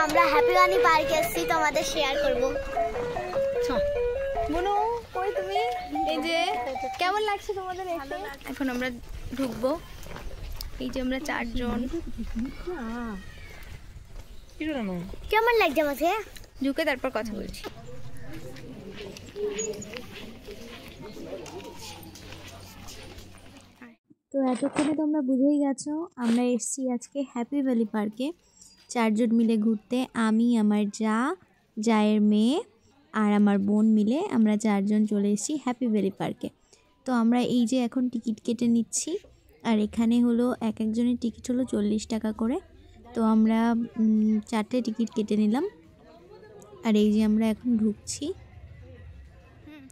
আমরা হ্যাপি বানি পার্কে এসেছি, তোমাদের শেয়ার করব। বনু কই তুমি? এই যে কেমন লাগছে তোমাদের এসে? এখন আমরা ঢুকবো। এই যে আমরা 4 জন। কেমন লাগছে আমাকে? ঢুকে তারপর কথা বলছি। তো এতক্ষণে তোমরা বুঝেই গেছো আমরা এসেছি আজকে হ্যাপি ভ্যালি পার্কে 4 জন মিলে ঘুরতে। আমি, আমার জায়ের মেয়ে আর আমার বোন মিলে আমরা 4 জন চলে এসেছি হ্যাপি ভ্যালি পার্কে। তো আমরা এই যে এখন টিকিট কেটে নিচ্ছি, আর এখানে হলো এক একজনের টিকিট হলো 40 টাকা করে। তো আমরা 4টে টিকিট কেটে নিলাম, আর এই যে আমরা এখন ঢুকছি।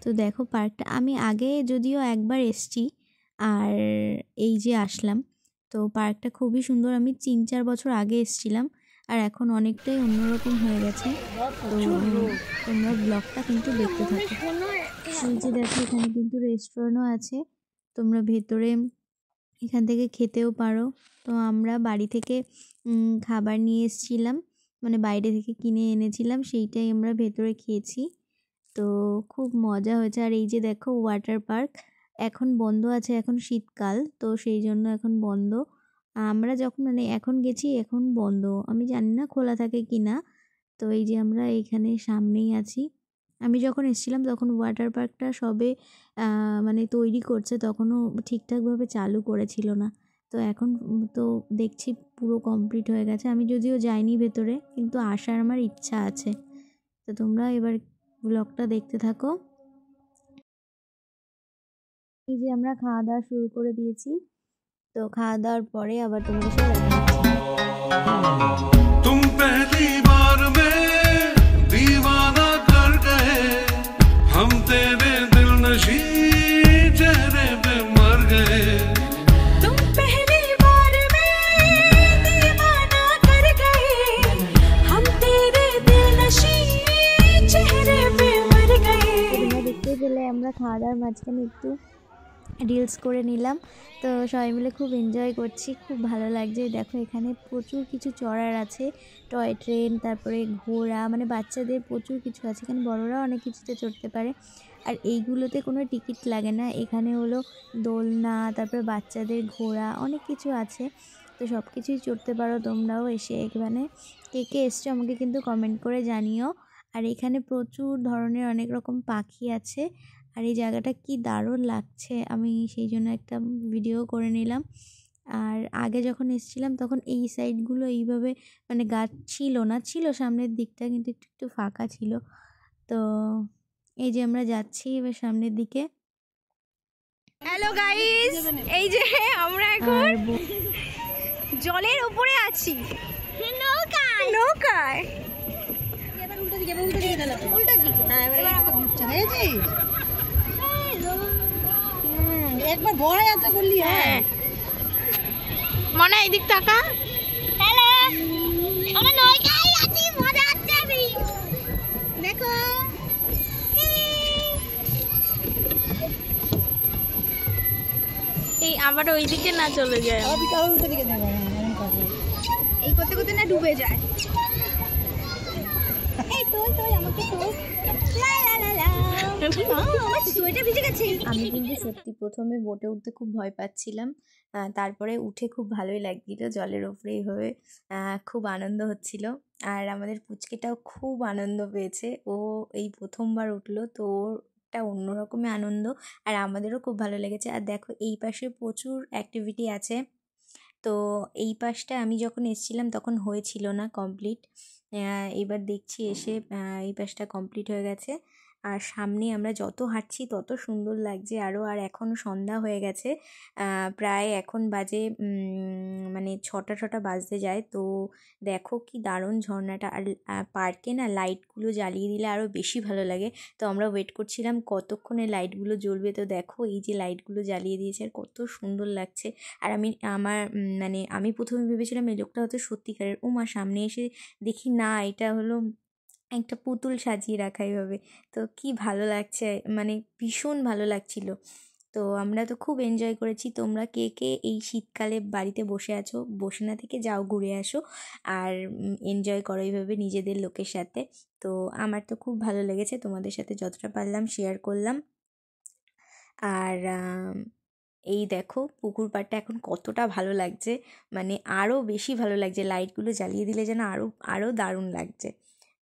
তো দেখো পার্কটা, আমি আগে যদিও একবার এসেছি আর এই যে আসলাম। তো পার্কটা খুবই সুন্দর। আমি 3-4 বছর আগে এসেছিলাম, আর এখন অনেকটাই অন্যরকম হয়ে গেছে। তো তোমরা ব্লগটা কিন্তু দেখতে থাকো। এই যে দেখো এখানে কিন্তু রেস্টুরেন্টও আছে, তোমরা ভেতরে এখান থেকে খেতেও পারো। তো আমরা বাড়ি থেকে খাবার নিয়ে এসেছিলাম, মানে বাইরে থেকে কিনে এনেছিলাম, সেইটাই আমরা ভেতরে খেয়েছি। তো খুব মজা হয়েছে। আর এই যে দেখো ওয়াটার পার্ক এখন বন্ধ আছে, এখন শীতকাল তো সেই জন্য এখন বন্ধ। আমরা যখন মানে এখন গেছি এখন বন্ধ, আমি জানি না খোলা থাকে কি না। তো এই যে আমরা এইখানে সামনেই আছি। আমি যখন এসেছিলাম তখন ওয়াটার পার্কটা সবে মানে তৈরি করছে, তখনও ঠিকঠাকভাবে চালু করেছিল না। তো এখন তো দেখছি পুরো কমপ্লিট হয়ে গেছে। আমি যদিও যাইনি ভেতরে, কিন্তু আসার আমার ইচ্ছা আছে। তো তোমরা এবার ব্লগটা দেখতে থাকো। এই যে আমরা খাওয়া দাওয়া শুরু করে দিয়েছি, তো খাওয়া দাওয়ার পরে আবার তোমাদের সাথে দেখা হচ্ছে। तुम पहली बार में दीवाना कर गए, हम तेरे दिल नशी चेहरे पे मर गए। तुम पहली बार में दीवाना कर गए, हम तेरे दिल नशी चेहरे पे मर गए। তোমরা দেখতে পেলে আমরা খাওয়া দাওয়ার মাঝখানে একটু রিলস করে নিলাম। তো সবাই মিলে খুব এনজয় করছি, খুব ভালো লাগছে। দেখো এখানে প্রচুর কিছু চড়ার আছে, টয় ট্রেন, তারপরে ঘোড়া, মানে বাচ্চাদের প্রচুর কিছু আছে। এখানে বড়রাও অনেক কিছুতে চড়তে পারে, আর এইগুলোতে কোনো টিকিট লাগে না। এখানে হলো দোলনা, তারপরে বাচ্চাদের ঘোড়া, অনেক কিছু আছে। তো সব কিছুই চড়তে পারো তোমরাও এসে। এখানে কে কে এসছো আমাকে কিন্তু কমেন্ট করে জানিও। আর এখানে প্রচুর ধরনের অনেক রকম পাখি আছে, আর এই জায়গাটা কি দারুণ লাগছে, আমি সেই জন্য একটা ভিডিও করে নিলাম। আর আগে যখন এসেছিলাম তখন এই সাইডগুলো এইভাবে মানে গাছ ছিল না, ছিল সামনের দিকটা, কিন্তু একটু একটু ফাঁকা ছিল। তো এই যে আমরা যাচ্ছি এবার সামনের দিকে। হ্যালো গাইস, এই যে আমরা এখন জলের উপরে আছি, নৌকায়। একবার বড় যাত্রা করলি। হ্যাঁ মনে এই দিক টাকা। হ্যালো, আমরা নৌকায় আছি, মজা হচ্ছে। আমি দেখো এই আবার ওই দিকে না চলে যায়, উল্টো দিকে যাবো। এই করতে করতে না ডুবে যায়। এই তো আমাকে তো লা লা লা লা, আমার সোয়েটার ভিজে গেছে। আমি কিন্তু সত্যি প্রথমে বোটে উঠতে খুব ভয় পাচ্ছিলাম, তারপরে উঠে খুব ভালোই লাগছিল। জলের ওপরে এইভাবে খুব আনন্দ হচ্ছিল। আর আমাদের পুচকেটাও খুব আনন্দ পেয়েছে, ও এই প্রথমবার উঠলো, তো ওর একটা অন্যরকমের আনন্দ, আর আমাদেরও খুব ভালো লেগেছে। আর দেখো এই পাশে প্রচুর অ্যাক্টিভিটি আছে। তো এই পাশটা আমি যখন এসেছিলাম তখন হয়েছিল না কমপ্লিট, এবার দেখছি এসে এই পাশটা কমপ্লিট হয়ে গেছে। আর সামনে আমরা যত হাঁটছি তত সুন্দর লাগছে আরও। আর এখন সন্ধ্যা হয়ে গেছে, প্রায় এখন বাজে মানে 6টা বাজতে যায়। তো দেখো কি দারুণ ঝর্ণাটা। আর পার্কে না লাইটগুলো জ্বালিয়ে দিলে আরও বেশি ভালো লাগে। তো আমরা ওয়েট করছিলাম কতক্ষণে লাইটগুলো জ্বলবে। তো দেখো এই যে লাইটগুলো জ্বালিয়ে দিয়েছে, আর কত সুন্দর লাগছে। আর আমি প্রথমে ভেবেছিলাম এই লোকটা হয়তো সত্যিকারের। মা সামনে এসে দেখি না, এটা হলো একটা পুতুল সাজিয়ে রাখা এইভাবে। তো কি ভালো লাগছে, মানে ভীষণ ভালো লাগছিল। তো তো আমরা তো খুব এনজয় করেছি। তোমরা কে কে এই শীতকালে বাড়িতে বসে আছো, বসে না থেকে যাও ঘুরে আসো আর এনজয় করো এইভাবে নিজেদের লোকের সাথে। তো আমার তো খুব ভালো লেগেছে, তোমাদের সাথে যতটা পারলাম শেয়ার করলাম। আর এই দেখো পুকুর পাড়টা এখন কতটা ভালো লাগছে, মানে আরও বেশি ভালো লাগছে, লাইটগুলো জ্বালিয়ে দিলে যেন আরও দারুণ লাগছে।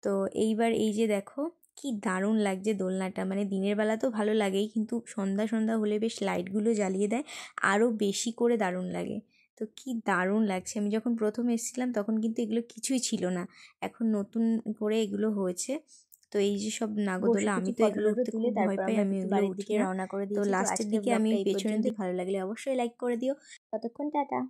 তো এইবার এই যে দেখো কি দারুণ লাগছে দোলনাটা, মানে দিনের বেলা তো ভালো লাগেই, কিন্তু সন্ধ্যা সন্ধ্যা হলে বেশ লাইটগুলো জ্বালিয়ে দেয়, আরও বেশি করে দারুণ লাগে। তো কি দারুণ লাগছে। আমি যখন প্রথম এসেছিলাম তখন কিন্তু এগুলো কিছুই ছিল না, এখন নতুন করে এগুলো হয়েছে। তো এই যে সব নাগরদোলা, আমি তো এগুলো উঠতে খুব ভয় পাই, আমি এগুলো উঠি না। রওনা করে তো দিয়েছি। লাস্টের দিকে আমি পেছনের দিকে, ভালো লাগলে অবশ্যই লাইক করে দিও। ততক্ষণ টাটা।